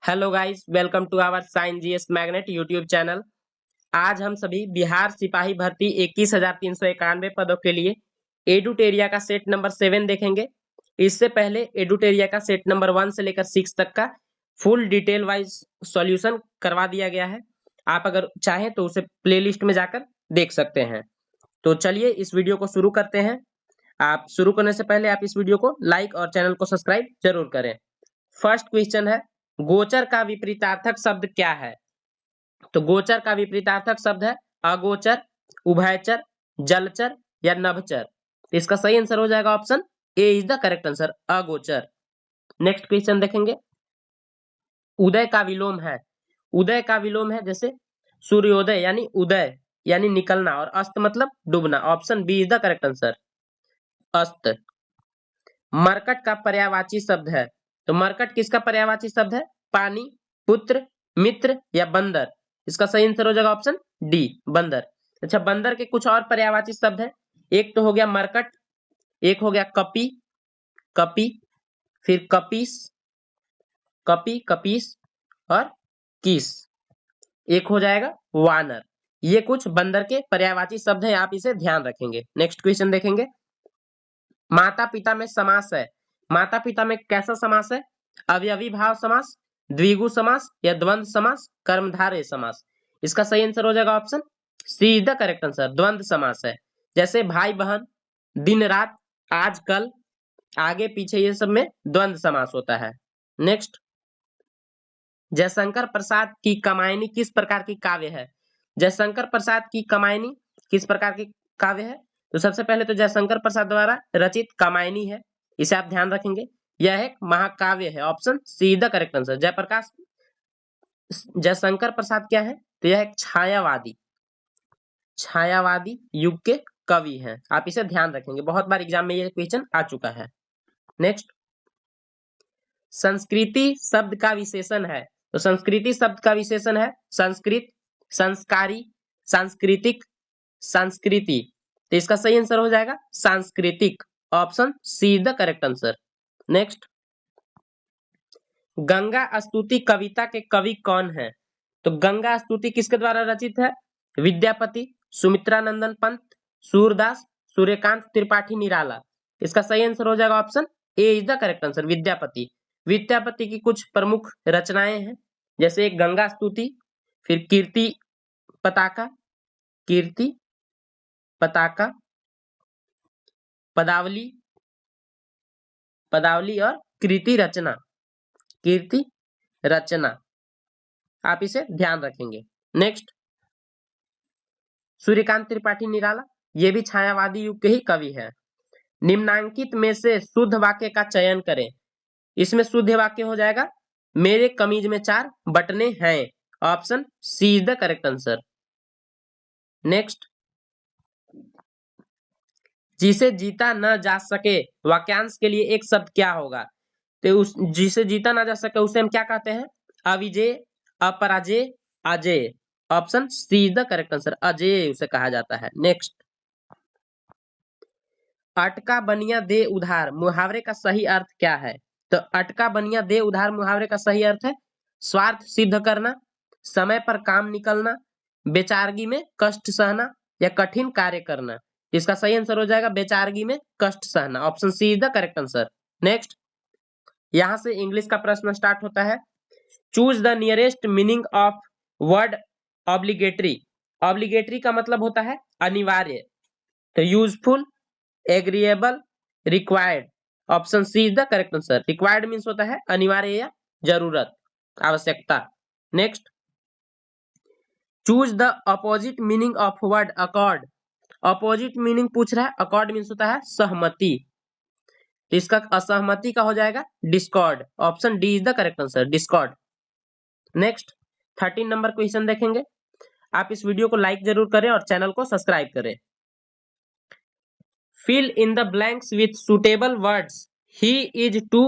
Hello guys, welcome to our sign GS magnet YouTube channel. आज हम सभी बिहार सिपाही भर्ती 21,391 पदों के लिए एडुटेरिया का सेट नंबर 7 देखेंगे। इससे पहले एडुटेरिया का सेट नंबर 1 से लेकर 6 तक का फुल डिटेल वाइज सॉल्यूशन करवा दिया गया है। आप अगर चाहें तो उसे प्लेलिस्ट में जाकर देख सकते हैं। तो चलिए इस वीडियो को शुरू करते हैं। आप शुरू करने से पहले आप इस वीडियो को लाइक और चैनल को सब्सक्राइब जरूर करें। फर्स्ट क्वेश्चन है, गोचर का विपरीतार्थक शब्द क्या है? तो गोचर का विपरीतार्थक शब्द है अगोचर, उभयचर, जलचर या नभचर। इसका सही आंसर हो जाएगा option A is the correct answer, अगोचर। नेक्स्ट क्वेश्चन देखेंगे, उदय का विलोम है। उदय का विलोम है जैसे सूर्योदय यानी उदय यानी निकलना, और अस्त मतलब डूबना। Option B is the correct answer, अस्त। मरकट का पर्यायवाची शब्द है। तो मरकट किसका पर्यायवाची शब्द है? पानी, पुत्र, मित्र या बंदर। इसका सही आंसर हो जाएगा ऑप्शन डी, बंदर। अच्छा, बंदर के कुछ और पर्यायवाची शब्द है। एक तो हो गया मरकट, एक हो गया कपि, कपि, फिर कपीस, कपि, कपीस और कीस। एक हो जाएगा वानर। ये कुछ बंदर के पर्यायवाची शब्द है, आप इसे ध्यान रखेंगे। नेक्स्ट क्वेश्चन देखेंगे, माता पिता में समास है। माता पिता में कैसा समास है? अवयवी भाव समास, द्विगु समास या द्वंद्व समास, कर्मधारय समास। इसका सही आंसर हो जाएगा option C is the correct answer, द्वंद्व समास है। जैसे भाई बहन, दिन रात, आज कल, आगे पीछे, ये सब में द्वंद्व समास होता है। नेक्स्ट, जयशंकर प्रसाद की कामायनी किस प्रकार की काव्य है? जयशंकर प्रसाद की कामायनी किस प्रकार की काव्य है? तो सबसे पहले तो जयशंकर प्रसाद द्वारा रचित कामायनी है, इसे आप ध्यान रखेंगे। यह एक महाकाव्य है। Option C the correct answer. Jaiprakash Jaishankar Prasad क्या है? तो यह एक छायावादी युग के कवि हैं। आप इसे ध्यान रखेंगे, बहुत बार एग्जाम में यह क्वेश्चन आ चुका है। नेक्स्ट, संस्कृति शब्द का विशेषण है। तो संस्कृति शब्द का विशेषण है संस्कृत, संस्कारी, सांस्कृतिक, संस्कृति। तो इसका सही आंसर हो जाएगा सांस्कृतिक। Option C the correct answer. Next, Ganga स्तुति कविता के कवि कौन है? तो गंगा स्तुति किसके द्वारा रचित है? विद्यापति, सुमित्रानंदन पंत, सूरदास, सूर्यकांत त्रिपाठी निराला। इसका सही आंसर हो जाएगा option A is the correct answer, Vidyapati. Vidyapati की कुछ प्रमुख रचनाएं हैं, जैसे एक गंगा स्तुति, फिर कीर्ति पताका, कीर्ति पताका, पदावली, पदावली और कृति रचना, कीर्ति रचना। आप इसे ध्यान रखेंगे। नेक्स्ट, सूर्यकांत त्रिपाठी निराला, ये भी छायावादी युग के ही कवि है। निम्नांकित में से शुद्ध वाक्य का चयन करें। इसमें शुद्ध वाक्य हो जाएगा मेरे कमीज में 4 बटने हैं। Option C is the correct answer. Next, जिसे जीता न जा सके, वाक्यांश के लिए एक शब्द क्या होगा? तो उस जिसे जीता ना जा सके उसे हम क्या कहते हैं? अविजय, अपराजय, अजय। Option C is the correct answer, अजय उसे कहा जाता है। नेक्स्ट, अटका बनिया दे उधार मुहावरे का सही अर्थ क्या है? तो अटका बनिया दे उधार मुहावरे का सही अर्थ है स्वार्थ सिद्ध करना, समय पर काम निकलना, बेचारगी में कष्ट सहना या कठिन कार्य करना। इसका सही आंसर हो जाएगा बेचारगी में कष्ट सहना। Option C is the correct answer. Next, यहां से इंग्लिश का प्रश्न स्टार्ट होता है। Choose the nearest meaning of word obligatory. Obligatory का मतलब होता है अनिवार्य। तो useful, agreeable, required. Option C is the correct answer. Required means होता है अनिवार्य या जरूरत, आवश्यकता। Next, choose the opposite meaning of word accord. Opposite meaning पूछ रहा है, अकॉर्ड मीन्स होता है सहमति। इसका असहमति का हो जाएगा Discord. Option D is the correct answer, Discord. Next, 13 number question देखेंगे। आप इस वीडियो को लाइक जरूर करें और चैनल को सब्सक्राइब करें। Fill in the blanks with suitable words. He is to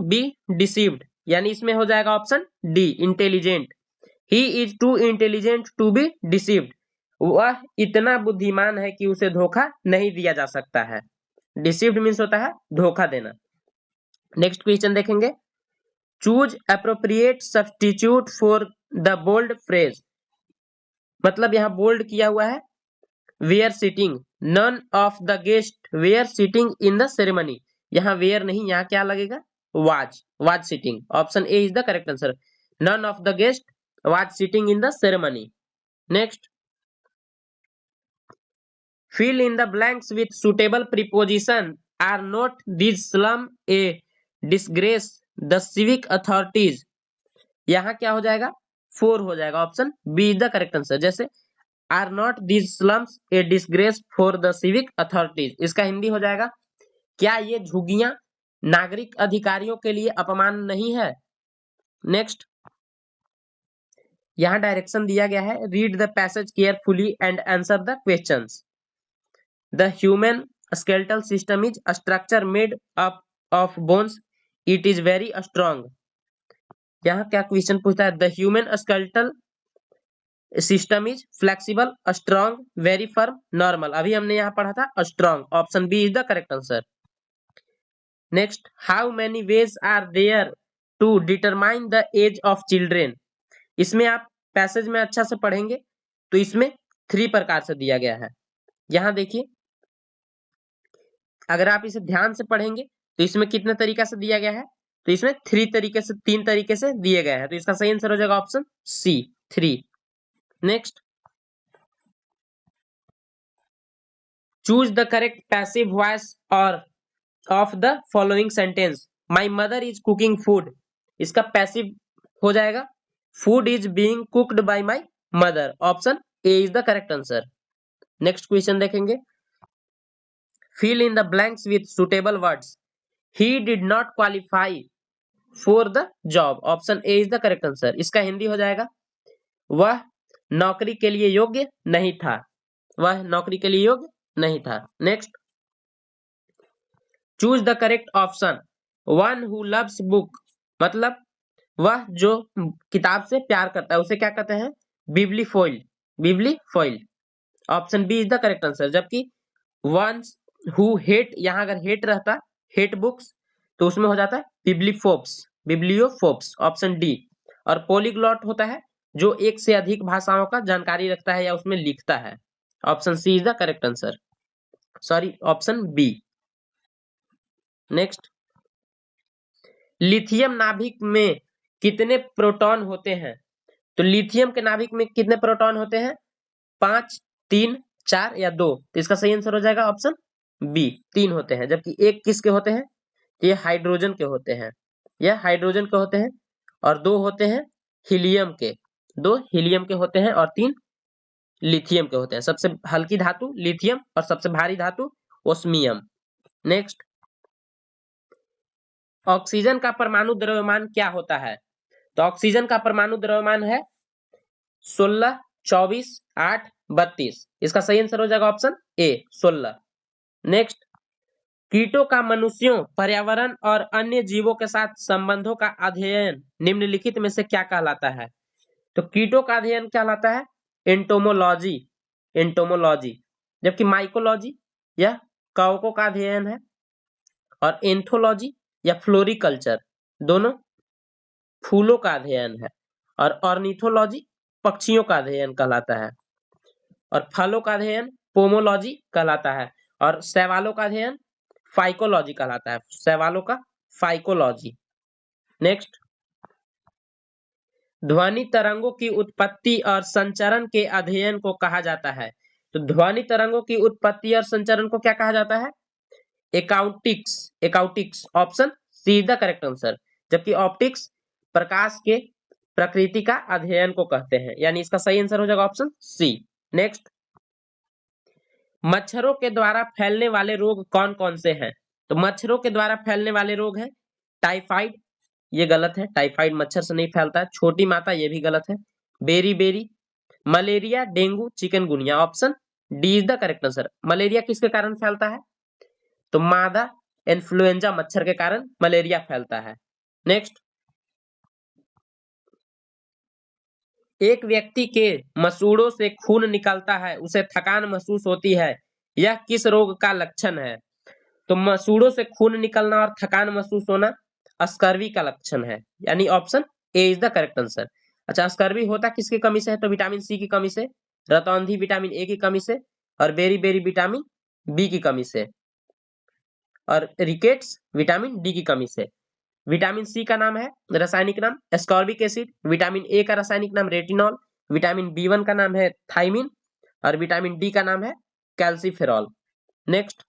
be deceived, यानी इसमें हो जाएगा option D, intelligent. He is too intelligent to be deceived. वह इतना बुद्धिमान है कि उसे धोखा नहीं दिया जा सकता है। डिसीव्ड मीन्स होता है धोखा देना। नेक्स्ट क्वेश्चन देखेंगे, choose appropriate substitute for the bold phrase, मतलब यहाँ बोल्ड किया हुआ है were sitting, none of the guest were sitting in the ceremony, यहाँ वेयर नहीं, यहाँ क्या लगेगा was sitting, option A is the correct answer, none of the guest was sitting in the ceremony. Next, fill in the blanks with suitable preposition, are not these slum a disgrace the civic authorities, यहाँ क्या हो जाएगा 4 हो जाएगा, option B is the correct answer. जैसे are not these slums a disgrace for the civic authorities, इसका हिंदी हो जाएगा क्या ये झुग्गियां नागरिक अधिकारियों के लिए अपमान नहीं है। नेक्स्ट, यहाँ डायरेक्शन दिया गया है, read the passage carefully and answer the questions. The human skeletal system is a structure made up of bones, it is very strong, यहाँ क्या क्वेश्चन पूछता है, the human skeletal system is flexible, strong, very firm, normal, अभी हमने यहाँ पढ़ा था strong, option B is the correct answer. Next, how many ways are there to determine the age of children, इसमें आप पैसेज में अच्छा से पढ़ेंगे तो इसमें 3 प्रकार से दिया गया है। यहाँ देखिए, अगर आप इसे ध्यान से पढ़ेंगे तो इसमें कितने तरीके से दिया गया है, तो इसमें 3 तरीके से दिए गए हैं, तो इसका सही आंसर हो जाएगा option C 3। Next, choose the correct passive voice और of the following sentence, my mother is cooking food, इसका पैसिव हो जाएगा food is being cooked by my mother, option A is the correct answer. Next question देखेंगे, fill in the blanks with suitable words, he did not qualify for the job, option A is the correct answer, इसका हिंदी हो जाएगा वह नौकरी के लिए योग्य नहीं था, वह नौकरी के लिए योग्य नहीं था। Next, choose the correct option, one who loves book, मतलब वह जो किताब से प्यार करता है उसे क्या कहते हैं, bibliophile, option B is the correct answer. जबकि वंस हु हेट, यहाँ अगर हेट रहता, हेट बुक्स, तो उसमें हो जाता है बिब्लियोफोब्स, ऑप्शन डी। और पॉलीग्लॉट होता है जो एक से अधिक भाषाओं का जानकारी रखता है या उसमें लिखता है, option C is the correct answer, sorry option B. Next, lithium नाभिक में कितने प्रोटॉन होते हैं, तो लिथियम के नाभिक में कितने प्रोटॉन होते हैं, 5, 3, 4 या 2, तो इसका सही आंसर हो जाएगा ऑप्शन बी 3 होते हैं। जबकि एक किसके होते हैं, ये हाइड्रोजन के होते हैं, यह हाइड्रोजन के होते हैं, और 2 होते हैं हीलियम के, 2 हीलियम के होते हैं और 3 लिथियम के होते हैं। सबसे हल्की धातु लिथियम और सबसे भारी धातु ओस्मियम। नेक्स्ट, ऑक्सीजन का परमाणु द्रव्यमान क्या होता है, तो ऑक्सीजन का परमाणु द्रव्यमान है 16, 24, 8, 32, इसका सही आंसर हो जाएगा ऑप्शन ए 16। नेक्स्ट, कीटों का मनुष्यों, पर्यावरण और अन्य जीवों के साथ संबंधों का अध्ययन निम्नलिखित में से क्या कहलाता है, तो कीटों का अध्ययन कहलाता है एंटोमोलॉजी, जबकि माइकोलॉजी यह कवकों का अध्ययन है, और एंथोलॉजी या फ्लोरिकल्चर दोनों फूलों का अध्ययन है, और ऑर्निथोलॉजी पक्षियों का अध्ययन कहलाता है, और फलों का अध्ययन पोमोलॉजी कहलाता है, और शैवालों का अध्ययन फाइकोलॉजी कहलाता है, शैवालों का फाइकोलॉजी। नेक्स्ट, ध्वनि तरंगों की उत्पत्ति और संचरण के अध्ययन को कहा जाता है, तो ध्वनि तरंगों की उत्पत्ति और संचरण को क्या कहा जाता है, acoustics, option C is the correct answer. जबकि ऑप्टिक्स प्रकाश के प्रकृति का अध्ययन को कहते हैं, यानी इसका सही आंसर हो जाएगा ऑप्शन सी। नेक्स्ट, मच्छरों के द्वारा फैलने वाले रोग कौन कौन से हैं, तो मच्छरों के द्वारा फैलने वाले रोग है टाइफाइड, ये गलत है, टाइफाइड मच्छर से नहीं फैलता है, छोटी माता ये भी गलत है, बेरी, malaria, dengue, chikungunya, option D is the correct answer. Malaria किसके कारण फैलता है, तो मादा इन्फ्लुएंजा मच्छर के कारण मलेरिया फैलता है। नेक्स्ट, एक व्यक्ति के मसूड़ों से खून निकलता है, उसे थकान महसूस होती है, यह किस रोग का लक्षण है, तो मसूड़ों से खून निकलना और थकान महसूस होना स्कर्वी का लक्षण है, यानी option A is the correct answer. अच्छा, स्कर्वी होता किसकी कमी से है? तो विटामिन सी की कमी से, रतौंधी विटामिन ए की कमी से, और बेरी बेरी विटामिन बी की कमी से, और रिकेट्स विटामिन डी की कमी से। विटामिन सी का नाम है, रासायनिक नाम एस्कॉर्बिक एसिड, विटामिन ए का रासायनिक नाम रेटिनॉल, विटामिन बी1 का नाम है थाइमिन, और विटामिन डी का नाम है कैल्सीफेरॉल। नेक्स्ट,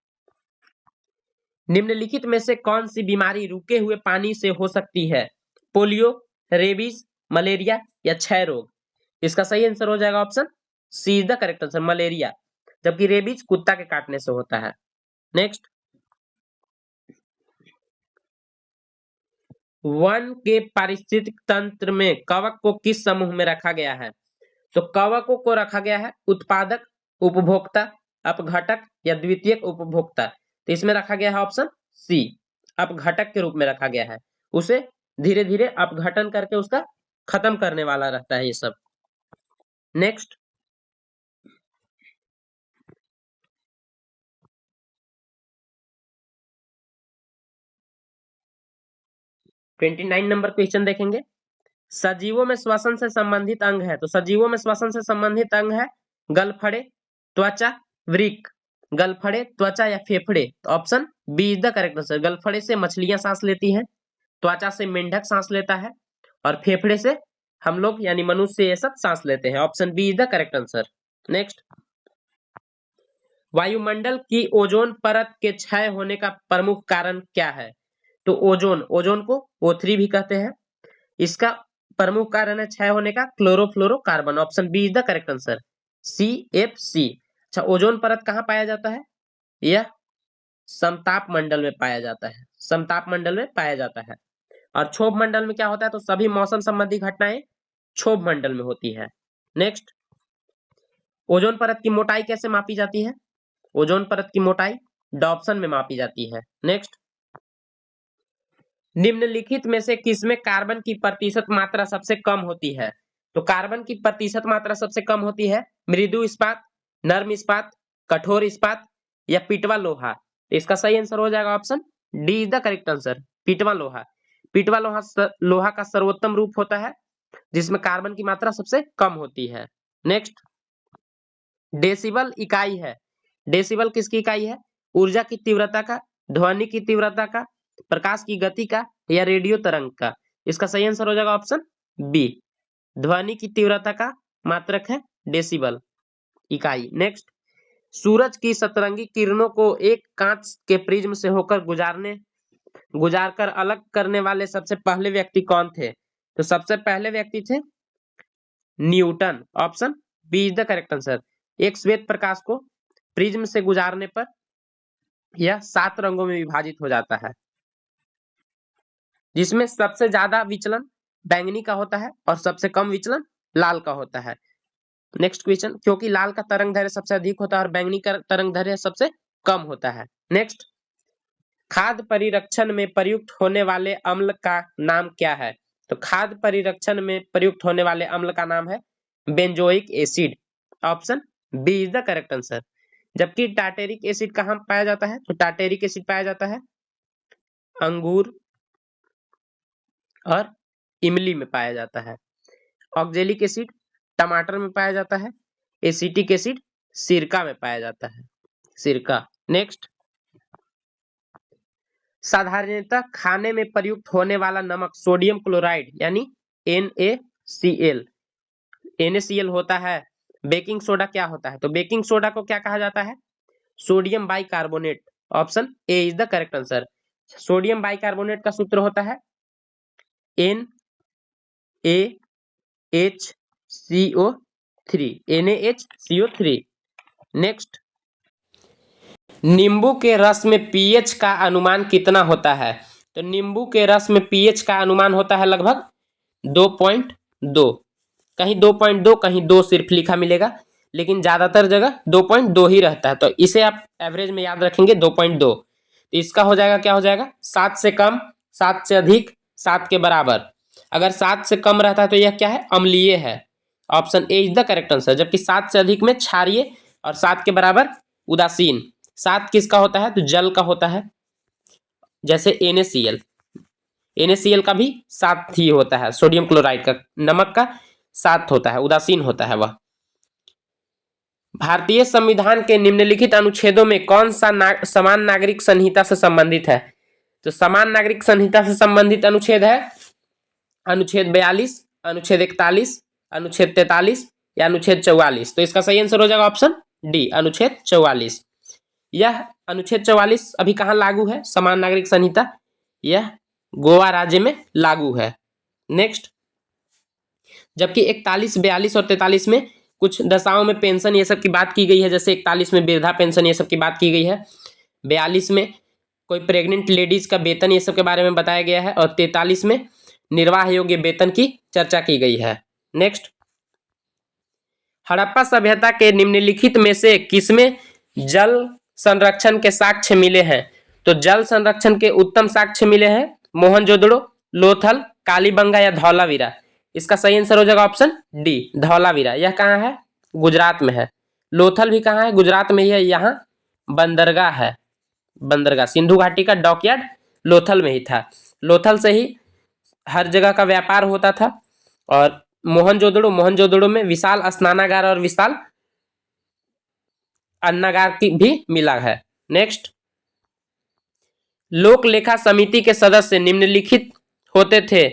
निम्नलिखित में से कौन सी बीमारी रुके हुए पानी से हो सकती है? पोलियो, रेबीज, मलेरिया या क्षय रोग? इसका सही आंसर हो जाएगा option C is the correct answer, malaria, जबकि रेबीज कुत्ता के काटने से होता है। नेक्स्ट, वन के पारिस्थितिक तंत्र में कवक को किस समूह में रखा गया है? तो कवकों को रखा गया है उत्पादक, उपभोक्ता, अपघटक या द्वितीयक उपभोक्ता। तो इसमें रखा गया है ऑप्शन सी, अपघटक के रूप में रखा गया है। उसे धीरे धीरे अपघटन करके उसका खत्म करने वाला रहता है ये सब। नेक्स्ट, ट्वेंटी 29 नंबर क्वेश्चन देखेंगे। सजीवों में श्वसन से संबंधित अंग है, तो सजीवों में श्वसन से संबंधित अंग है गलफड़े, त्वचा, वृक्क। गलफड़े, त्वचा या फेफड़े? तो option B is the correct answer. गलफड़े से मछलियां सांस लेती हैं, त्वचा से मेंढक सांस लेता है, और फेफड़े से हम लोग यानी मनुष्य ये सब सांस लेते हैं। Option B is the correct answer. Next, वायुमंडल की ओजोन परत के क्षय होने का प्रमुख कारण क्या है? तो ओजोन को O3 भी कहते हैं। इसका प्रमुख कारण है क्षय होने का chlorofluorocarbon. Option B is the correct answer, CFC। अच्छा, ओजोन परत कहाँ पाया जाता है? यह समताप मंडल में पाया जाता है, समताप मंडल में पाया जाता है। और क्षोभ मंडल में क्या होता है? तो सभी मौसम संबंधी घटनाएं क्षोभ मंडल में होती है। नेक्स्ट, ओजोन परत की मोटाई कैसे मापी जाती है? ओजोन परत की मोटाई डॉप्सन में मापी जाती है। नेक्स्ट, निम्नलिखित में से किसमें कार्बन की प्रतिशत मात्रा सबसे कम होती है? तो कार्बन की प्रतिशत मात्रा सबसे कम होती है मृदु इस्पात, नर्म इस्पात, कठोर इस्पात या पिटवा लोहा? इसका सही आंसर हो जाएगा option D is the correct answer, पिटवा लोहा। पिटवा लोहा का सर्वोत्तम रूप होता है जिसमें कार्बन की मात्रा सबसे कम होती है। नेक्स्ट, डेसिबल इकाई है, डेसिबल किसकी इकाई है? ऊर्जा की तीव्रता का, ध्वनि की तीव्रता का, प्रकाश की गति का या रेडियो तरंग का? इसका सही आंसर हो जाएगा ऑप्शन बी, ध्वनि की तीव्रता का मात्रक है डेसिबल इकाई। नेक्स्ट, सूरज की सतरंगी किरणों को एक कांच के प्रिज्म से होकर गुजारकर अलग करने वाले सबसे पहले व्यक्ति कौन थे? तो सबसे पहले व्यक्ति थे Newton. Option B is the correct answer. एक श्वेत प्रकाश को प्रिज्म से गुजारने पर यह 7 रंगों में विभाजित हो जाता है, जिसमें सबसे ज्यादा विचलन बैंगनी का होता है और सबसे कम विचलन लाल का होता है। नेक्स्ट क्वेश्चन, क्योंकि लाल का तरंग दैर्घ्य सबसे अधिक होता है और बैंगनी का तरंग दैर्घ्य सबसे कम होता है। नेक्स्ट, खाद्य परिरक्षण में प्रयुक्त होने वाले अम्ल का नाम क्या है? तो खाद्य परिरक्षण में प्रयुक्त होने वाले अम्ल का नाम है benzoic acid. Option B is the correct answer. जबकि टार्टेरिक एसिड कहाँ पाया जाता है? तो टार्टेरिक एसिड पाया जाता है अंगूर और इमली में पाया जाता है। ऑक्जेलिक एसिड टमाटर में पाया जाता है। एसिटिक एसिड सिरका में पाया जाता है, सिरका। नेक्स्ट, साधारणतः खाने में प्रयुक्त होने वाला नमक सोडियम क्लोराइड यानी NaCl, NaCl होता है। बेकिंग सोडा क्या होता है? तो बेकिंग सोडा को क्या कहा जाता है? Sodium bicarbonate. Option A is the correct answer. Sodium bicarbonate का सूत्र होता है NaHCO3, NaHCO3। नेक्स्ट, नींबू के रस में पीएच का अनुमान कितना होता है? तो नींबू के रस में पीएच का अनुमान होता है लगभग 2.2। कहीं 2.2 कहीं 2 सिर्फ लिखा मिलेगा, लेकिन ज्यादातर जगह 2.2 ही रहता है। तो इसे आप एवरेज में याद रखेंगे 2.2। तो इसका हो जाएगा, क्या हो जाएगा? 7 से कम, 7 से अधिक, 7 के बराबर। अगर 7 से कम रहता है तो यह क्या है? अम्लीय है। Option A is the correct answer. जबकि 7 से अधिक में क्षारीय और 7 के बराबर उदासीन। 7 किसका होता है? तो जल का होता है, जैसे NaCl। NaCl का भी साथ ही होता है, सोडियम क्लोराइड का, नमक का साथ होता है, उदासीन होता है वह। भारतीय संविधान के निम्नलिखित अनुच्छेदों में कौन सा समान नागरिक संहिता से संबंधित है? तो समान नागरिक संहिता से संबंधित अनुच्छेद है अनुच्छेद 42, अनुच्छेद 41, अनुच्छेद 43 या अनुच्छेद 44। तो इसका सही आंसर हो जाएगा ऑप्शन डी, अनुच्छेद 44। यह अनुच्छेद 44 अभी कहाँ लागू है? समान नागरिक संहिता, यह गोवा राज्य में लागू है। नेक्स्ट, जबकि 41, 42 और 43 में कुछ दशाओं में पेंशन ये सब की बात की गई है, जैसे 41 में वृद्धा पेंशन ये सब की बात की गई है, 42 में कोई प्रेग्नेंट लेडीज का वेतन ये सब के बारे में बताया गया है, और 43 में निर्वाह योग्य वेतन की चर्चा की गई है। नेक्स्ट, हड़प्पा सभ्यता के निम्नलिखित में से किसमें जल संरक्षण के साक्ष्य मिले हैं? तो जल संरक्षण के उत्तम साक्ष्य मिले हैं मोहनजोदड़ो, लोथल, कालीबंगा या धौलावीरा। इसका सही आंसर हो जाएगा ऑप्शन डी, धौलावीरा। यह कहाँ है? गुजरात में है। लोथल भी कहाँ है? गुजरात में ही है, यहाँ बंदरगाह है, बंदरगाह, सिंधु घाटी का डॉकयार्ड लोथल में ही था। लोथल से ही हर जगह का व्यापार होता था। और मोहनजोदड़ो में विशाल स्नानागार और विशाल अन्नागार की भी मिला है। नेक्स्ट, लोक लेखा समिति के सदस्य निम्नलिखित होते थे।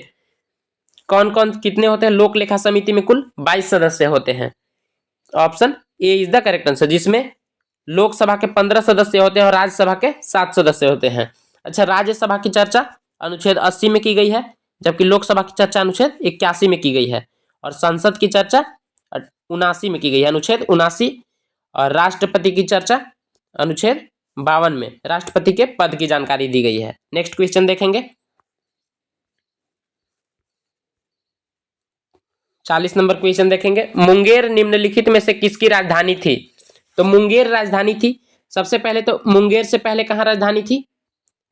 कौन कौन कितने होते हैं? लोक लेखा समिति में कुल 22 सदस्य होते हैं। Option A is the correct answer, जिसमें लोकसभा के 15 सदस्य होते हैं और राज्यसभा के 7 सदस्य होते हैं। अच्छा, राज्यसभा की चर्चा अनुच्छेद 80 में की गई है, जबकि लोकसभा की चर्चा अनुच्छेद 81 में की गई है, और संसद की चर्चा 79 में की गई है, अनुच्छेद 79। और राष्ट्रपति की चर्चा अनुच्छेद 52 में राष्ट्रपति के पद की जानकारी दी गई है। नेक्स्ट क्वेश्चन देखेंगे, 40 नंबर क्वेश्चन देखेंगे। मुंगेर निम्नलिखित में से किसकी राजधानी थी? तो मुंगेर राजधानी थी। सबसे पहले तो मुंगेर से पहले कहाँ राजधानी थी?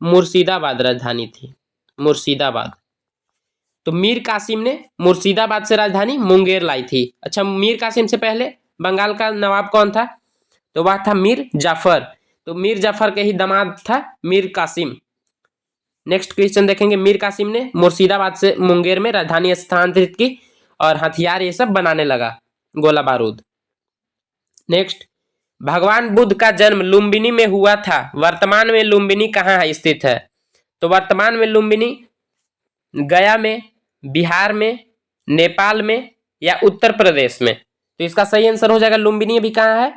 मुर्शिदाबाद राजधानी थी, मुर्शिदाबाद। तो मीर कासिम ने मुर्शिदाबाद से राजधानी मुंगेर लाई थी। अच्छा, मीर कासिम से पहले बंगाल का नवाब कौन था? तो वह था मीर जाफर। तो मीर जाफर के ही दामाद था मीर कासिम। नेक्स्ट क्वेश्चन देखेंगे, मीर कासिम ने मुर्शिदाबाद से मुंगेर में राजधानी स्थानांतरित की और हथियार ये सब बनाने लगा, गोला बारूद। नेक्स्ट, भगवान बुद्ध का जन्म लुम्बिनी में हुआ था। वर्तमान में लुम्बिनी कहाँ स्थित है? तो वर्तमान में लुम्बिनी गया में, बिहार में, नेपाल में या उत्तर प्रदेश में। तो इसका सही आंसर हो जाएगा लुम्बिनी अभी कहाँ है?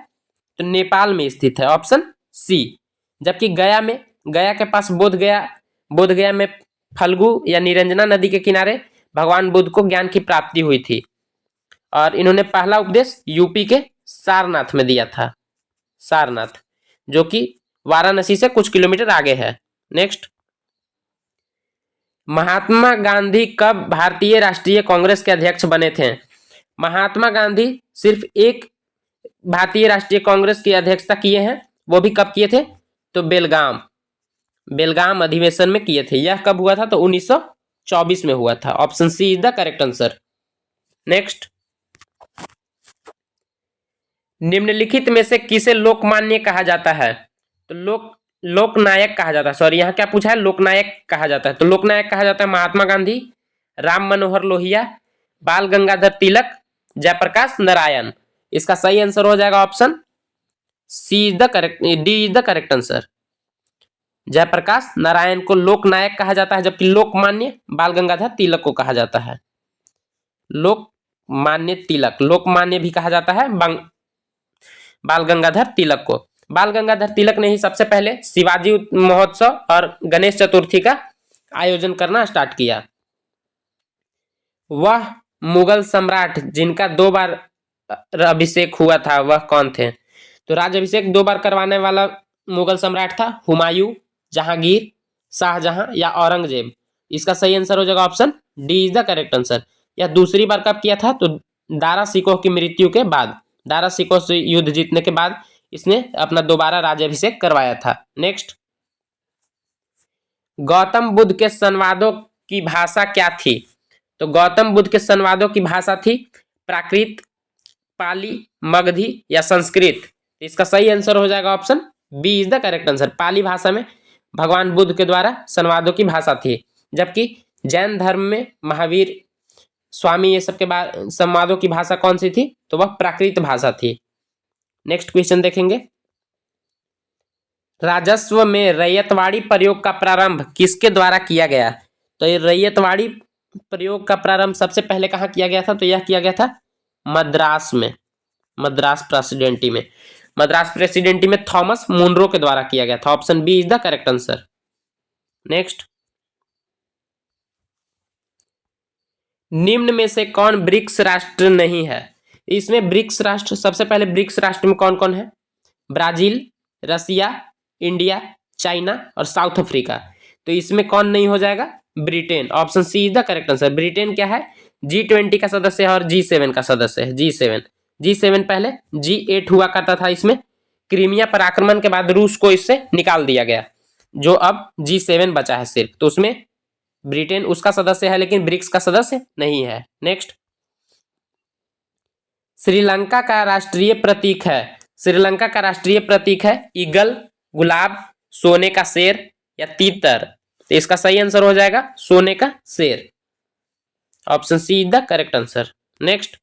तो नेपाल में स्थित है, ऑप्शन सी। जबकि गया में, गया के पास बोधगया में फल्गु या निरंजना नदी के किनारे भगवान बुद्ध को ज्ञान की प्राप्ति हुई थी, और इन्होंने पहला उपदेश यूपी के सारनाथ में दिया था, सारनाथ, जो कि वाराणसी से कुछ किलोमीटर आगे है। नेक्स्ट, महात्मा गांधी कब भारतीय राष्ट्रीय कांग्रेस के अध्यक्ष बने थे? महात्मा गांधी सिर्फ एक भारतीय राष्ट्रीय कांग्रेस की अध्यक्षता किए हैं, वो भी कब किए थे? तो बेलगाम अधिवेशन में किए थे। यह कब हुआ था? तो 1924 में हुआ था। Option C is the correct answer. Next, निम्नलिखित में से किसे लोकमान्य कहा जाता है? तो लोकनायक कहा जाता है। सॉरी, यहाँ क्या पूछा है? लोकनायक कहा जाता है। तो लोकनायक कहा जाता है महात्मा गांधी, राम मनोहर लोहिया, बाल गंगाधर तिलक, जयप्रकाश नारायण। इसका सही आंसर हो जाएगा option C is the correct, D is the correct answer. Jayaprakash Narayan को लोकनायक कहा जाता है, जबकि लोकमान्य बाल गंगाधर तिलक को कहा जाता है। लोकमान्य तिलक, लोकमान्य भी कहा जाता है बाल गंगाधर तिलक को। बाल गंगाधर तिलक ने ही सबसे पहले शिवाजी महोत्सव और गणेश चतुर्थी का आयोजन करना स्टार्ट किया। वह मुगल सम्राट जिनका 2 बार अभिषेक हुआ था, वह कौन थे? तो राज्याभिषेक 2 बार करवाने वाला मुगल सम्राट था हुमायूं, जहांगीर, शाहजहां या औरंगजेब। इसका सही आंसर हो जाएगा option D is the correct answer. यह दूसरी बार कब किया था? तो दारा शिकोह की मृत्यु के बाद, दारा शिकोह से युद्ध जीतने के बाद इसने अपना दोबारा राज्याभिषेक करवाया था। नेक्स्ट, गौतम बुद्ध के संवादों की भाषा क्या थी? तो गौतम बुद्ध के संवादों की भाषा थी प्राकृत, पाली, मगधी या संस्कृत। इसका सही आंसर हो जाएगा option B is the correct answer. Pali भाषा में भगवान बुद्ध के द्वारा संवादों की भाषा थी, जबकि जैन धर्म में महावीर, स्वामी, ये सब के बाद संवादों की भाषा कौन सी थी? तो वह प्राकृत भाषा थी। नेक्स्ट क्वेश्चन देखेंगे, राजस्व में रैयतवाड़ी प्रयोग का प्रारंभ किसके द्वारा किया गया? तो ये रैयतवाड़ी प्रयोग का प्रारंभ सबसे पहले कहाँ किया गया था? तो यह किया गया था मद्रास में, मद्रास प्रेसिडेंटी में। मद्रास प्रेसिडेंटी में थॉमस मुनरो के द्वारा किया गया था। Option B is the correct answer. Next, निम्न में से कौन ब्रिक्स राष्ट्र नहीं है? इसमें ब्रिक्स राष्ट्र, सबसे पहले ब्रिक्स राष्ट्र में कौन कौन है? ब्राजील, रसिया, इंडिया, चाइना और साउथ अफ्रीका। तो इसमें कौन नहीं हो जाएगा? Britain. Option C is the correct answer. Britain क्या है? G20 का सदस्य है और G7 का सदस्य है। G7 पहले G8 हुआ करता था। इसमें क्रीमिया पर आक्रमण के बाद रूस को इससे निकाल दिया गया, जो अब G7 बचा है सिर्फ। तो उसमें ब्रिटेन उसका सदस्य है, लेकिन ब्रिक्स का सदस्य नहीं है। नेक्स्ट, श्रीलंका का राष्ट्रीय प्रतीक है। श्रीलंका का राष्ट्रीय प्रतीक है ईगल, गुलाब, सोने का शेर या तीतर। तो इसका सही आंसर हो जाएगा सोने का शेर। Option C is the correct answer. Next,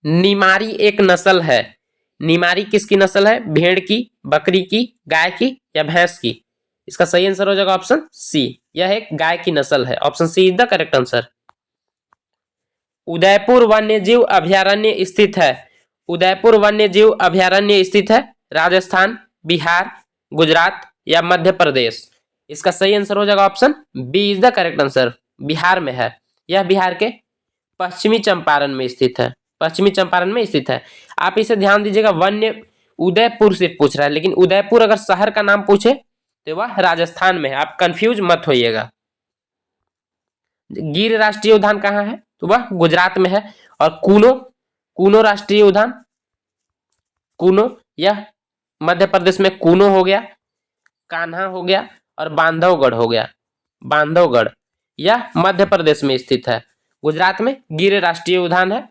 Nimari एक नस्ल है। निमारी किसकी नस्ल है? भेड़ की, बकरी की, गाय की या भैंस की? इसका सही आंसर हो जाएगा ऑप्शन सी, यह एक गाय की नस्ल है। Option C is the correct answer. Udaipur वन्यजीव अभयारण्य स्थित है। उदयपुर वन्यजीव अभयारण्य स्थित है राजस्थान, बिहार, गुजरात या मध्य प्रदेश? इसका सही आंसर हो जाएगा option B is the correct answer. Bihar में है। यह बिहार के पश्चिमी चंपारण में स्थित है। पश्चिमी चंपारण में स्थित है। आप इसे ध्यान दीजिएगा, वन्य उदयपुर से पूछ रहा है, लेकिन उदयपुर अगर शहर का नाम पूछे तो वह राजस्थान में है। आप कंफ्यूज मत होइएगा। गिर राष्ट्रीय उद्यान कहाँ है? तो वह गुजरात में है। और कूनो राष्ट्रीय उद्यान, कूनो, यह मध्य प्रदेश में कूनो हो गया, कान्हा हो गया और बांधवगढ़ हो गया। बांधवगढ़ यह मध्य प्रदेश में स्थित है। गुजरात में गिर राष्ट्रीय उद्यान है।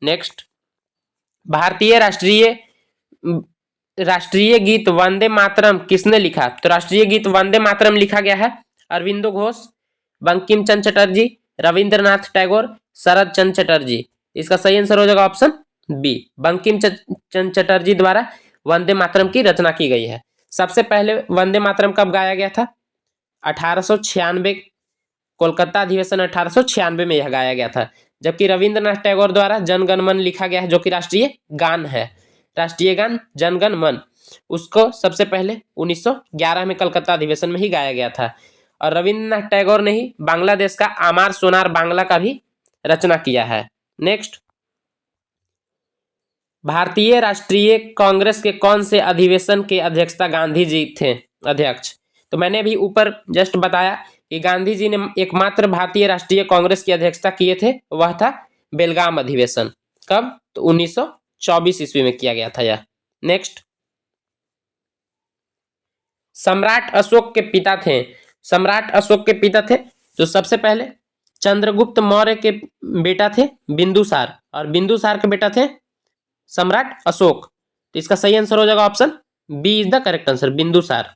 नेक्स्ट, भारतीय राष्ट्रीय गीत वंदे मातरम किसने लिखा? तो राष्ट्रीय गीत वंदे मातरम लिखा गया है अरविंदो घोष, बंकिम चंद्र चटर्जी, रविंद्रनाथ टैगोर, शरद चंद्र चटर्जी। इसका सही आंसर हो जाएगा ऑप्शन बी, बंकिम चंद्र चटर्जी द्वारा वंदे मातरम की रचना की गई है। सबसे पहले वंदे मातरम कब गाया गया था? 1896, कोलकाता अधिवेशन 1896 में यह गाया गया था। जबकि रविंद्रनाथ टैगोर द्वारा जनगण मन लिखा गया है, जो कि राष्ट्रीय गान है। राष्ट्रीय गान जनगण मन, उसको सबसे पहले 1911 में कलकत्ता अधिवेशन में ही गाया गया था। और रविंद्रनाथ टैगोर ने ही बांग्लादेश का आमार सोनार बांग्ला का भी रचना किया है। नेक्स्ट, भारतीय राष्ट्रीय कांग्रेस के कौन से अधिवेशन के अध्यक्षता गांधी जी थे अध्यक्ष? तो मैंने भी ऊपर जस्ट बताया कि गांधी जी ने एकमात्र भारतीय राष्ट्रीय कांग्रेस की अध्यक्षता किए थे, वह था बेलगाम अधिवेशन। कब? तो 1924 ईस्वी में किया गया था यह। नेक्स्ट, सम्राट अशोक के पिता थे। सम्राट अशोक के पिता थे तो सबसे पहले चंद्रगुप्त मौर्य के बेटा थे बिंदुसार, और बिंदुसार के बेटा थे सम्राट अशोक। तो इसका सही आंसर हो जाएगा option B is the correct answer, Bindusara.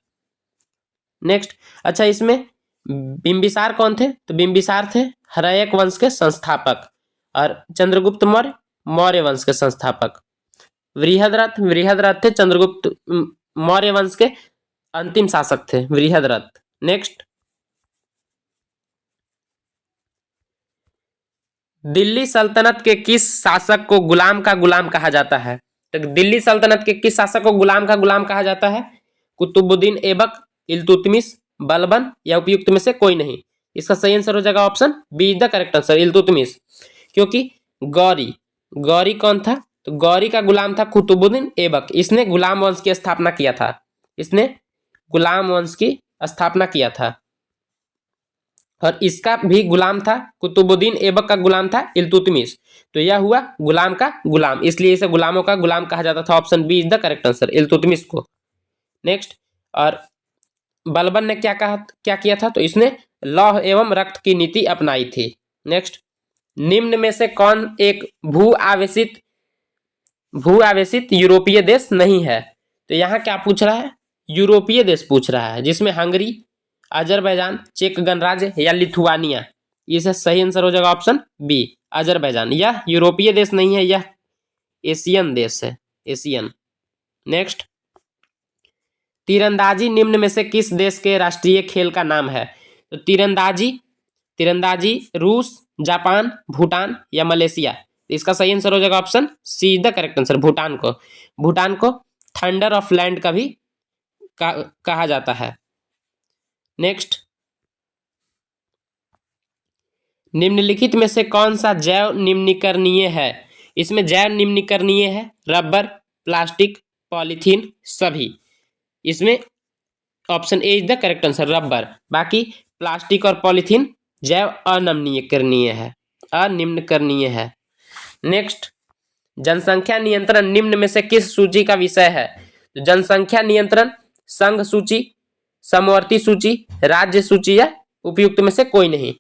Next, अच्छा इसमें बिंबिसार कौन थे? तो बिंबिसार थे हर्यक वंश के संस्थापक, और चंद्रगुप्त मौर्य मौर्य वंश के संस्थापक। वृहद्रथ थे चंद्रगुप्त मौर्य वंश के अंतिम शासक थे, वृहद्रथ। नेक्स्ट, दिल्ली सल्तनत के किस शासक को गुलाम का गुलाम कहा जाता है? तो दिल्ली सल्तनत के किस शासक को गुलाम का गुलाम कहा जाता है? कुतुबुद्दीन ऐबक, इल्तुतमिश, बलबन या उपयुक्त में से कोई नहीं? इसका सही आंसर हो जाएगा option B is the correct answer, Iltutmish. क्योंकि गौरी कौन था? तो गौरी का गुलाम था कुतुबुद्दीन ऐबक। इसने गुलाम वंश की स्थापना किया था। इसने गुलाम वंश की स्थापना किया था, और इसका भी गुलाम था कुतुबुद्दीन ऐबक का गुलाम था इल्तुतमिश। तो यह हुआ गुलाम का गुलाम, इसलिए इसे गुलामों का गुलाम कहा जाता था। Option B is the correct answer, Iltutmish को। नेक्स्ट, और बलबन ने क्या किया था? तो इसने लौह एवं रक्त की नीति अपनाई थी। नेक्स्ट, निम्न में से कौन एक भू आवेशित यूरोपीय देश नहीं है? तो यहाँ क्या पूछ रहा है? यूरोपीय देश पूछ रहा है, जिसमें हंगरी, अजरबैजान, चेक गणराज्य या लिथुआनिया? इससे सही आंसर हो जाएगा ऑप्शन बी, अजरबैजान। यह यूरोपीय देश नहीं है, यह एशियन देश है, एशियन। नेक्स्ट, तीरंदाजी निम्न में से किस देश के राष्ट्रीय खेल का नाम है? तो तीरंदाजी रूस, जापान, भूटान या मलेशिया? इसका सही आंसर हो जाएगा option C the correct answer, Bhutan को थंडर ऑफ लैंड का भी कहा जाता है। नेक्स्ट, निम्नलिखित में से कौन सा जैव निम्नीकरणीय है? इसमें जैव निम्नीकरणीय है रबर, प्लास्टिक, पॉलीथीन, सभी। इसमें option A is the correct answer, rubber. बाकी प्लास्टिक और पॉलीथीन जैव अनिम्नीकरणीय है। नेक्स्ट, जनसंख्या नियंत्रण निम्न में से किस सूची का विषय है? तो जनसंख्या नियंत्रण संघ सूची, समवर्ती सूची, राज्य सूची या उपयुक्त में से कोई नहीं?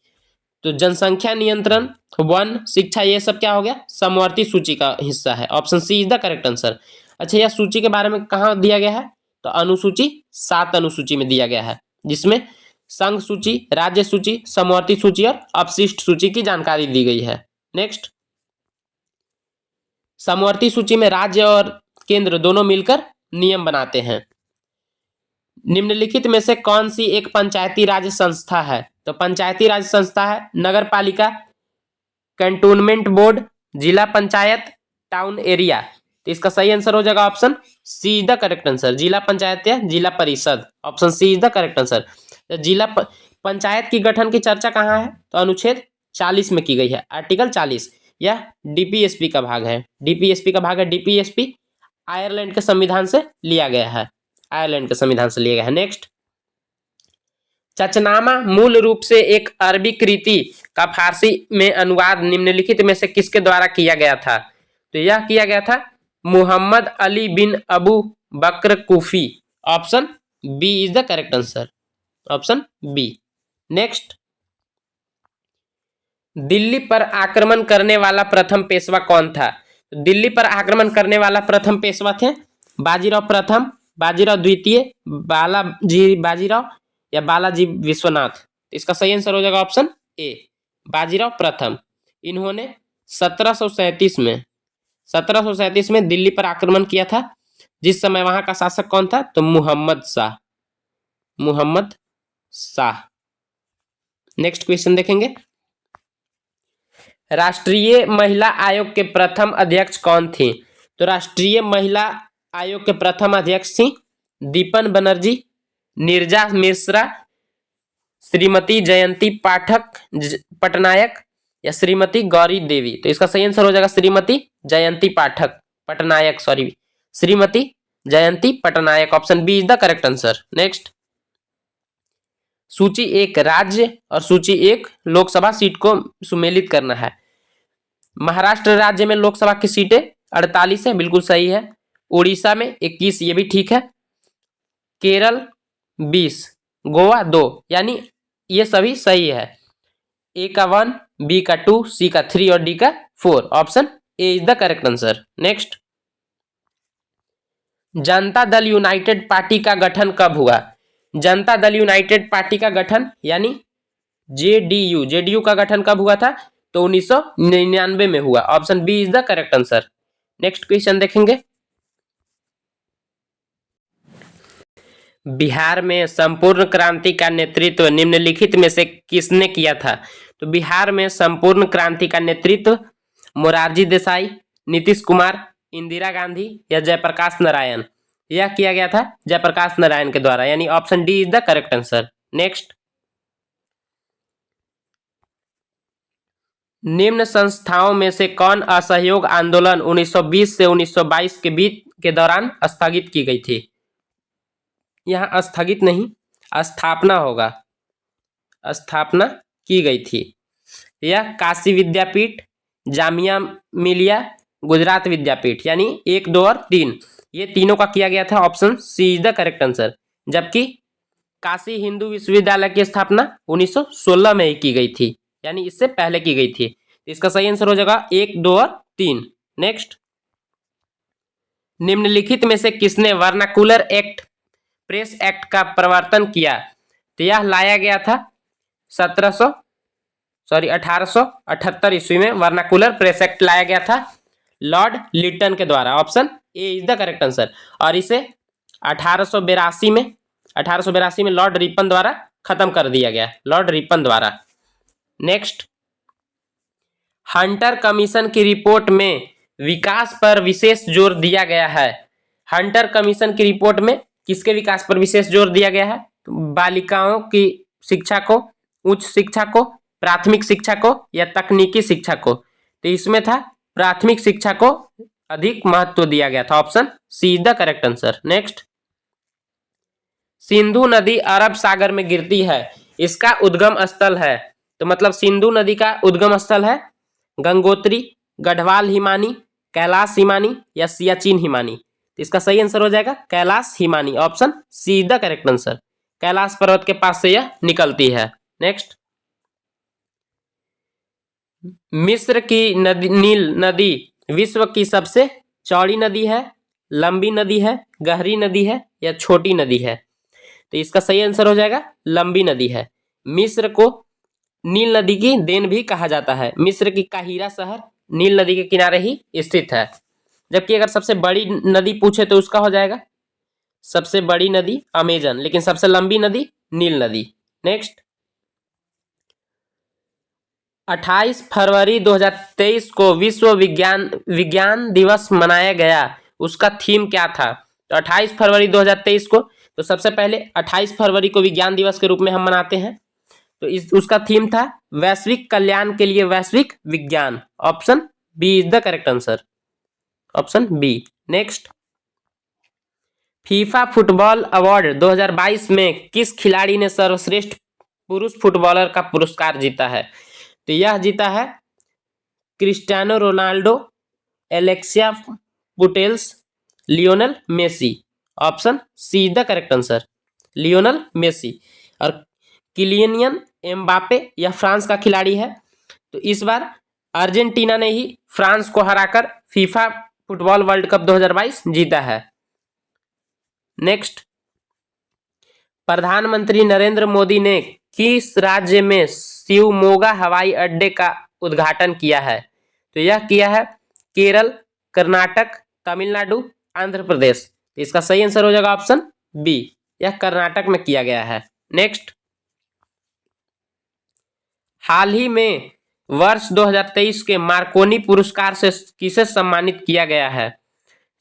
तो जनसंख्या नियंत्रण, वन, शिक्षा, ये सब क्या हो गया? समवर्ती सूची का हिस्सा है। Option C is the correct answer. अच्छा, यह सूची के बारे में कहाँ दिया गया है? तो अनुसूची 7 अनुसूची में दिया गया है, जिसमें संघ सूची, राज्य सूची, समवर्ती सूची और अपशिष्ट सूची की जानकारी दी गई है। नेक्स्ट, समवर्ती सूची में राज्य और केंद्र दोनों मिलकर नियम बनाते हैं। निम्नलिखित में से कौन सी एक पंचायती राज संस्था है? तो पंचायती राज संस्था है नगर पालिका, कैंटोनमेंट बोर्ड, जिला पंचायत, टाउन एरिया? तो इसका सही आंसर हो जाएगा option C the correct answer, जिला पंचायत या जिला परिषद। Option C is the correct answer. Panchayat की गठन की चर्चा कहाँ है? तो अनुच्छेद 40 में की गई है, आर्टिकल 40। यह डीपीएसपी का भाग है, डीपीएसपी आयरलैंड के संविधान से लिया गया है, नेक्स्ट, चचनामा मूल रूप से एक अरबी कृति का फारसी में अनुवाद निम्नलिखित में से किसके द्वारा किया गया था? तो यह किया गया था Muhammad Ali bin Abu Bakr Kufi. Option B is the correct answer, option B. Next, Delhi पर आक्रमण करने वाला प्रथम पेशवा कौन था? दिल्ली पर आक्रमण करने वाला प्रथम पेशवा थे बाजीराव प्रथम, बाजीराव द्वितीय, बाजीराव या बालाजी विश्वनाथ? इसका सही आंसर हो जाएगा ऑप्शन ए, बाजीराव प्रथम। इन्होंने 1737 में दिल्ली पर आक्रमण किया था, जिस समय वहां का शासक कौन था? तो मुहम्मद शाह। नेक्स्ट क्वेश्चन देखेंगे, राष्ट्रीय महिला आयोग के प्रथम अध्यक्ष कौन थी? तो राष्ट्रीय महिला आयोग के प्रथम अध्यक्ष थी दीपन बनर्जी, नीरजा मिश्रा, श्रीमती जयंती पाठक पटनायक या श्रीमती गौरी देवी? तो इसका सही आंसर हो जाएगा Shrimati Jayanti Patnaik. Option B is the correct answer. Next, सूची 1 राज्य और सूची 1 लोकसभा सीट को सुमेलित करना है। महाराष्ट्र राज्य में लोकसभा की सीटें 48 है, बिल्कुल सही है। उड़ीसा में 21, ये भी ठीक है। केरल 20, गोवा 2, यानी ये सभी सही है। ए का 1, बी का 2, सी का 3 और डी का 4। Option A is the correct answer. Next, Janata Dal United party का गठन कब हुआ? जनता दल यूनाइटेड पार्टी का गठन यानी जेडीयू का गठन कब हुआ था? तो 1999 में हुआ। Option B is the correct answer. Next question देखेंगे, बिहार में संपूर्ण क्रांति का नेतृत्व निम्नलिखित में से किसने किया था? तो बिहार में संपूर्ण क्रांति का नेतृत्व मोरारजी देसाई, नीतीश कुमार, इंदिरा गांधी या जयप्रकाश नारायण? यह किया गया था जयप्रकाश नारायण के द्वारा, यानी option D is the correct answer. Next, निम्न संस्थाओं में से कौन असहयोग आंदोलन 1920 से 1922 के बीच के दौरान स्थगित की गई थी? यहाँ स्थगित नहीं, स्थापना होगा, स्थापना की गई थी। यह काशी विद्यापीठ, जामिया मिलिया, गुजरात विद्यापीठ, यानी 1, 2 और 3, ये तीनों का किया गया था। Option C is the correct answer. जबकि काशी हिंदू विश्वविद्यालय की स्थापना 1916 में ही की गई थी, यानी इससे पहले की गई थी। इसका सही आंसर हो जाएगा 1, 2 और 3। नेक्स्ट, निम्नलिखित में से किसने वर्नाकुलर एक्ट, प्रेस एक्ट का प्रवर्तन किया? तो यह लाया गया था 1878 ईस्वी में वर्नाकुलर प्रेस एक्ट लाया गया था लॉर्ड लिटन के द्वारा। Option A is the correct answer. और इसे 1882 में लॉर्ड रिपन द्वारा खत्म कर दिया गया, लॉर्ड रिपन द्वारा। नेक्स्ट, हंटर कमीशन की रिपोर्ट में विकास पर विशेष जोर दिया गया है। हंटर कमीशन की रिपोर्ट में किसके विकास पर विशेष जोर दिया गया है? बालिकाओं की शिक्षा को, उच्च शिक्षा को, प्राथमिक शिक्षा को या तकनीकी शिक्षा को? तो इसमें था प्राथमिक शिक्षा को अधिक महत्व दिया गया था। Option C is the correct answer. Next, Sindhu नदी अरब सागर में गिरती है, इसका उद्गम स्थल है। तो मतलब सिंधु नदी का उद्गम स्थल है गंगोत्री, गढ़वाल हिमानी, कैलाश हिमानी या सियाचिन हिमानी? तो इसका सही आंसर हो जाएगा कैलाश हिमानी। Option C is the correct answer. Kailash पर्वत के पास से यह निकलती है। नेक्स्ट, मिस्र की नदी, नील नदी विश्व की सबसे चौड़ी नदी है, लंबी नदी है, गहरी नदी है या छोटी नदी है? तो इसका सही आंसर हो जाएगा लंबी नदी है। मिस्र को नील नदी की देन भी कहा जाता है। मिस्र की काहिरा शहर नील नदी के किनारे ही स्थित है। जबकि अगर सबसे बड़ी नदी पूछे तो उसका हो जाएगा सबसे बड़ी नदी अमेजन, लेकिन सबसे लंबी नदी नील नदी। नेक्स्ट, 28 फरवरी 2023 को विश्व विज्ञान दिवस मनाया गया, उसका थीम क्या था? तो 28 फरवरी 2023 को, तो सबसे पहले 28 फरवरी को विज्ञान दिवस के रूप में हम मनाते हैं, तो उसका थीम था वैश्विक कल्याण के लिए वैश्विक विज्ञान। Option B is the correct answer. Option B. Next, FIFA football award 2022 में किस खिलाड़ी ने सर्वश्रेष्ठ पुरुष फुटबॉलर का पुरस्कार जीता है? तो यह जीता है Cristiano Ronaldo, Alexia Putellas, Lionel Messi. Option C is the correct answer, Lionel Messi. और किलियन एम्बापे यह फ्रांस का खिलाड़ी है। तो इस बार अर्जेंटीना ने ही फ्रांस को हराकर फीफा फुटबॉल वर्ल्ड कप 2022 जीता है। नेक्स्ट, प्रधानमंत्री नरेंद्र मोदी ने किस राज्य में शिवमोगा हवाई अड्डे का उद्घाटन किया है? तो यह किया है केरल, कर्नाटक, तमिलनाडु, आंध्र प्रदेश। इसका सही आंसर हो जाएगा ऑप्शन बी, यह कर्नाटक में किया गया है। नेक्स्ट, हाल ही में वर्ष 2023 के मार्कोनी पुरस्कार से किसे सम्मानित किया गया है?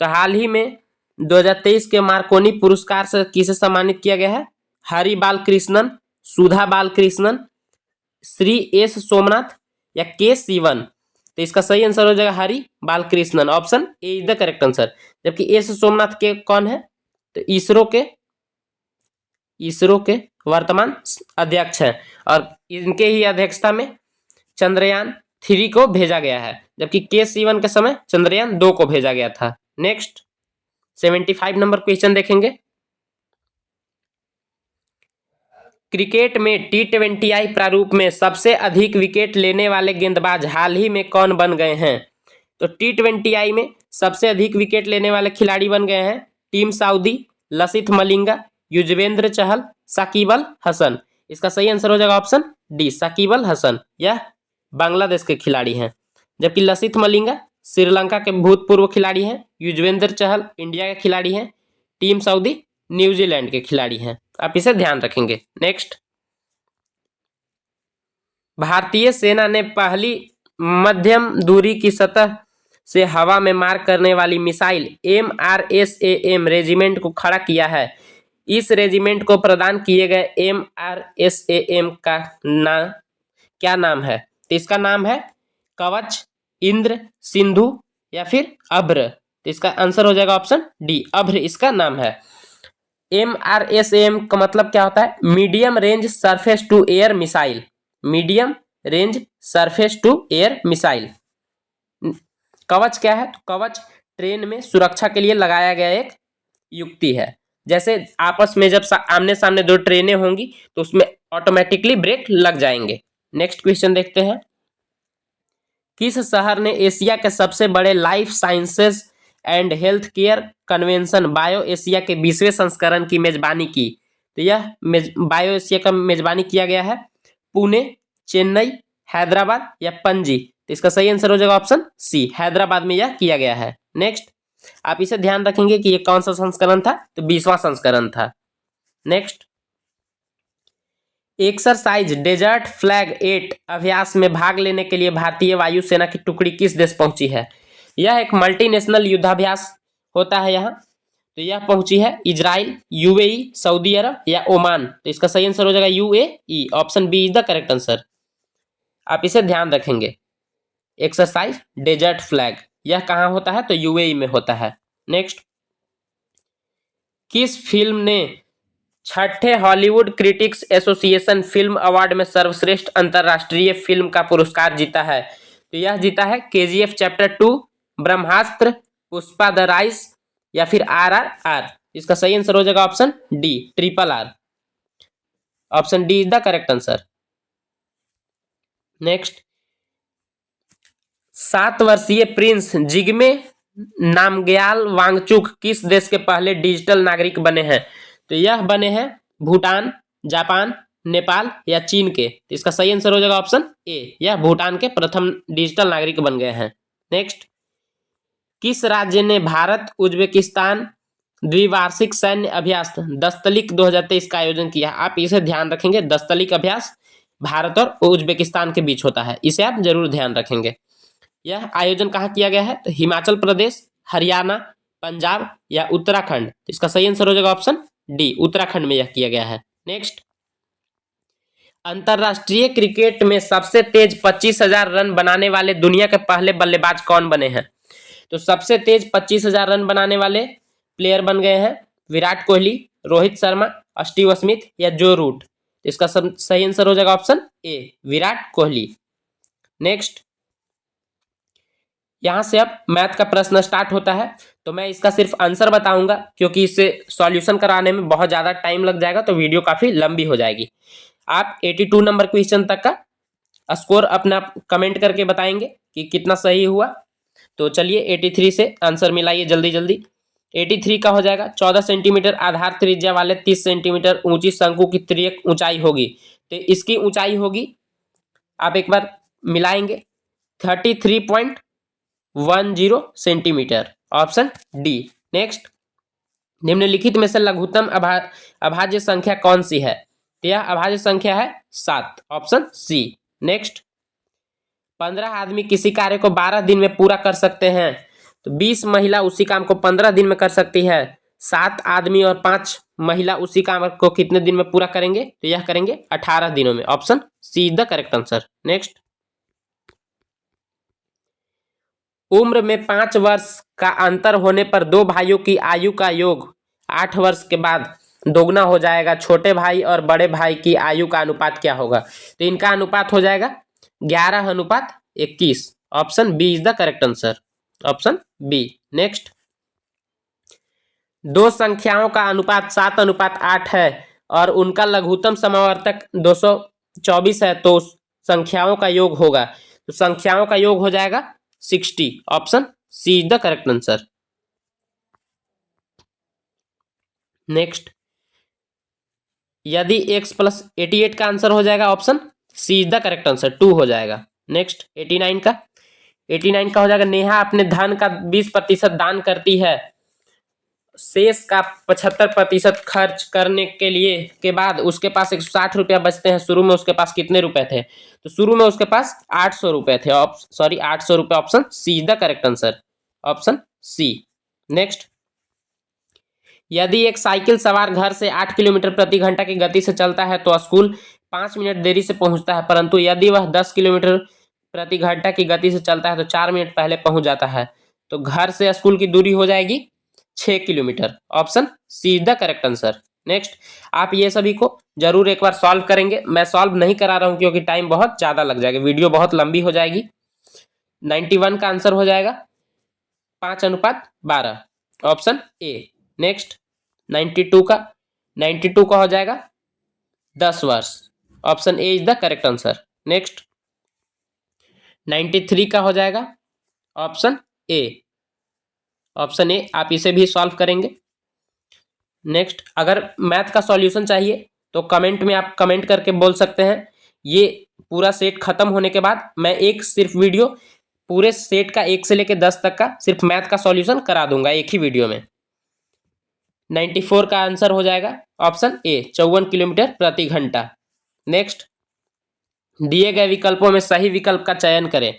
तो हाल ही में 2023 के मार्कोनी पुरस्कार से किसे सम्मानित किया गया है? हरि बालकृष्णन, सुधा बालकृष्णन, श्री एस सोमनाथ या के सिवन? तो इसका सही आंसर हो जाएगा Hari Balakrishnan. Option A is the correct answer. जबकि एस सोमनाथ के कौन है? तो इसरो के वर्तमान अध्यक्ष हैं और इनके ही अध्यक्षता में चंद्रयान 3 को भेजा गया है, जबकि के सिवन के समय चंद्रयान 2 को भेजा गया था। नेक्स्ट, 75 नंबर क्वेश्चन देखेंगे। क्रिकेट में T20I प्रारूप में सबसे अधिक विकेट लेने वाले गेंदबाज हाल ही में कौन बन गए हैं? तो T20I में सबसे अधिक विकेट लेने वाले खिलाड़ी बन गए हैं टीम साउदी, लसिथ मलिंगा, युजवेंद्र चहल, साकिब अल हसन। इसका सही आंसर हो जाएगा ऑप्शन डी, साकिब अल हसन। यह बांग्लादेश के खिलाड़ी हैं। जबकि लसिथ मलिंगा श्रीलंका के भूतपूर्व खिलाड़ी हैं, युजवेंद्र चहल इंडिया के खिलाड़ी हैं, टीम साउदी न्यूजीलैंड के खिलाड़ी हैं। आप इसे ध्यान रखेंगे। नेक्स्ट, भारतीय सेना ने पहली मध्यम दूरी की सतह से हवा में मार करने वाली मिसाइल MRSAM रेजिमेंट को खड़ा किया है। इस रेजिमेंट को प्रदान किए गए MRSAM का क्या नाम है? तो इसका नाम है कवच, इंद्र, सिंधु या फिर अभ्र। तो इसका आंसर हो जाएगा ऑप्शन डी, अभ्र इसका नाम है। MRSAM का मतलब क्या होता है? Medium range surface to air missile. Medium range surface to air missile. कवच क्या है? तो कवच ट्रेन में सुरक्षा के लिए लगाया गया एक युक्ति है। जैसे आपस में जब आमने सामने दो ट्रेनें होंगी तो उसमें ऑटोमेटिकली ब्रेक लग जाएंगे। नेक्स्ट क्वेश्चन देखते हैं। किस शहर ने एशिया के सबसे बड़े life sciences and health care convention bio Asia के 20वें संस्करण की मेजबानी की? तो यह बायो एशिया का मेजबानी किया गया है पुणे, चेन्नई, हैदराबाद या पणजी। तो इसका सही आंसर हो जाएगा ऑप्शन सी, हैदराबाद में यह किया गया है। नेक्स्ट, आप इसे ध्यान रखेंगे कि ये कौन सा संस्करण था, तो 20वां संस्करण था। नेक्स्ट, एक्सरसाइज डेजर्ट फ्लैग 8 अभ्यास में भाग लेने के लिए भारतीय वायुसेना की टुकड़ी किस देश पहुंची है? यह एक मल्टीनेशनल युद्धाभ्यास होता है यहाँ। तो यह पहुंची है इजराइल, यूएई, सऊदी अरब या ओमान। तो इसका सही आंसर हो जाएगा UAE, option B is the correct answer. आप इसे ध्यान रखेंगे। एक्सरसाइज डेजर्ट फ्लैग यह कहाँ होता है, तो यूएई में होता है। नेक्स्ट, किस फिल्म ने छठे Hollywood critics association film award में सर्वश्रेष्ठ अंतरराष्ट्रीय फिल्म का पुरस्कार जीता है? तो यह जीता है KGF chapter 2, Brahmastra, Pushpa the rise या फिर आरआरआर। इसका सही आंसर हो जाएगा option D, RRR। Option D is the correct answer. Next, 7 वर्षीय प्रिंस जिग्मे नामग्याल वांगचुक किस देश के पहले डिजिटल नागरिक बने हैं? तो यह बने हैं भूटान, जापान, नेपाल या चीन के। तो इसका सही आंसर हो जाएगा ऑप्शन ए, यह भूटान के प्रथम डिजिटल नागरिक बन गए हैं। नेक्स्ट, किस राज्य ने भारत उज्बेकिस्तान द्विवार्षिक सैन्य अभ्यास दस्तलिक 2023 का आयोजन किया? आप इसे ध्यान रखेंगे, दस्तलिक अभ्यास भारत और उज्बेकिस्तान के बीच होता है, इसे आप जरूर ध्यान रखेंगे। यह आयोजन कहाँ किया गया है, तो हिमाचल प्रदेश, हरियाणा, पंजाब या उत्तराखंड। इसका सही आंसर हो जाएगा ऑप्शन डी, उत्तराखंड में यह किया गया है। नेक्स्ट, अंतरराष्ट्रीय क्रिकेट में सबसे तेज 25,000 रन बनाने वाले दुनिया के पहले बल्लेबाज कौन बने हैं? तो सबसे तेज 25,000 रन बनाने वाले प्लेयर बन गए हैं विराट कोहली, रोहित शर्मा, स्टीव स्मिथ या जो रूट। इसका सही आंसर हो जाएगा ऑप्शन ए, विराट कोहली। नेक्स्ट, यहां से अब मैथ का प्रश्न स्टार्ट होता है, तो मैं इसका सिर्फ आंसर बताऊंगा क्योंकि इसे सॉल्यूशन कराने में बहुत ज़्यादा टाइम लग जाएगा, तो वीडियो काफ़ी लंबी हो जाएगी। आप 82 नंबर क्वेश्चन तक का स्कोर अपना कमेंट करके बताएंगे कि कितना सही हुआ। तो चलिए 83 से आंसर मिलाइए जल्दी जल्दी। 83 का हो जाएगा 14 सेंटीमीटर आधार त्रिज्या वाले 30 सेंटीमीटर ऊंची शंकु की तिर्यक ऊंचाई होगी। तो इसकी ऊंचाई होगी, आप एक बार मिलाएंगे, 33.10 सेंटीमीटर, ऑप्शन डी। नेक्स्ट, निम्नलिखित में से लघुत्तम अभाज्य संख्या कौन सी है? यह अभाज्य संख्या है 7, ऑप्शन सी। नेक्स्ट, 15 आदमी किसी कार्य को 12 दिन में पूरा कर सकते हैं, तो 20 महिला उसी काम को 15 दिन में कर सकती है। 7 आदमी और 5 महिला उसी काम को कितने दिन में पूरा करेंगे? तो यह करेंगे 18 दिनों में, option C is the correct answer. Next, उम्र में 5 वर्ष का अंतर होने पर दो भाइयों की आयु का योग 8 वर्ष के बाद दोगुना हो जाएगा। छोटे भाई और बड़े भाई की आयु का अनुपात क्या होगा? तो इनका अनुपात हो जाएगा 11:21, option B is the correct answer, option B. Next, दो संख्याओं का अनुपात 7:8 है और उनका लघुत्तम समावर्तक 224 है, तो संख्याओं का योग होगा, तो संख्याओं का योग हो जाएगा 60, option C is the correct answer. Next, यदि x प्लस 88 का आंसर हो जाएगा, option C is the correct answer, 2 हो जाएगा। नेक्स्ट, 89 का हो जाएगा, नेहा अपने धन का 20% दान करती है, शेष का 75% खर्च करने के लिए के बाद उसके पास 160 रुपया बचते हैं। शुरू में उसके पास कितने रुपए थे? तो शुरू में उसके पास 800 रुपए थे, 800 रुपए, option C is the correct answer, option C. Next, यदि एक साइकिल सवार घर से 8 किलोमीटर प्रति घंटा की गति से चलता है तो स्कूल 5 मिनट देरी से पहुंचता है, परंतु यदि वह 10 किलोमीटर प्रति घंटा की गति से चलता है तो 4 मिनट पहले पहुंच जाता है। तो घर से स्कूल की दूरी हो जाएगी 6 kilometre, option C is the correct answer. Next, आप ये सभी को जरूर एक बार सॉल्व करेंगे। मैं सॉल्व नहीं करा रहा हूं क्योंकि टाइम बहुत ज़्यादा लग जाएगा, वीडियो बहुत लंबी हो जाएगी। 91 का आंसर हो जाएगा 5:12, ऑप्शन ए। नेक्स्ट, 92 का हो जाएगा 10 वर्ष, option A is the correct answer. Next, 93 का हो जाएगा ऑप्शन ए, ऑप्शन ए। आप इसे भी सॉल्व करेंगे। नेक्स्ट, अगर मैथ का सॉल्यूशन चाहिए तो कमेंट में आप कमेंट करके बोल सकते हैं। ये पूरा सेट खत्म होने के बाद मैं एक सिर्फ वीडियो पूरे सेट का 1 से लेकर 10 तक का सिर्फ मैथ का सॉल्यूशन करा दूंगा एक ही वीडियो में। 94 का आंसर हो जाएगा ऑप्शन ए, 54 किलोमीटर प्रति घंटा। नेक्स्ट, दिए गए विकल्पों में सही विकल्प का चयन करें।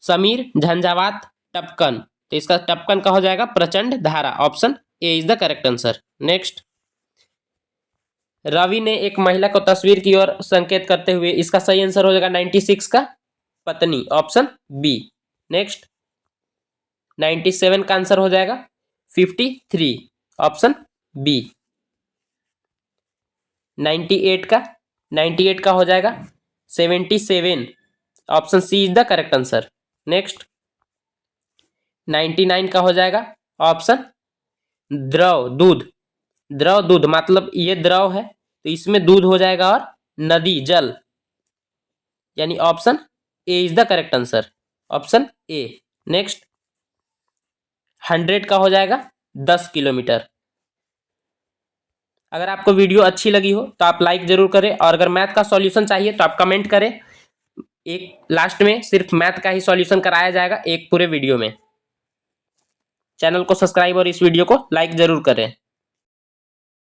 समीर, झंझावात, टपकन, तो इसका टपकन का हो जाएगा प्रचंड धारा। Option A is the correct answer. Next, Ravi ने एक महिला को तस्वीर की ओर संकेत करते हुए, इसका सही आंसर हो जाएगा 96 का पत्नी। Option B. नेक्स्ट, 97 का आंसर हो जाएगा 53। Option B. 98 का हो जाएगा 77। Option C is the correct answer. Next, 99 का हो जाएगा ऑप्शन द्रव, दूध। द्रव दूध मतलब ये द्रव है तो इसमें दूध हो जाएगा और नदी जल, यानी option A is the correct answer. Option A. Next, 100 का हो जाएगा 10 किलोमीटर। अगर आपको वीडियो अच्छी लगी हो तो आप लाइक जरूर करें, और अगर मैथ का सॉल्यूशन चाहिए तो आप कमेंट करें। एक लास्ट में सिर्फ मैथ का ही सॉल्यूशन कराया जाएगा एक पूरे वीडियो में। चैनल को सब्सक्राइब और इस वीडियो को लाइक जरूर करें।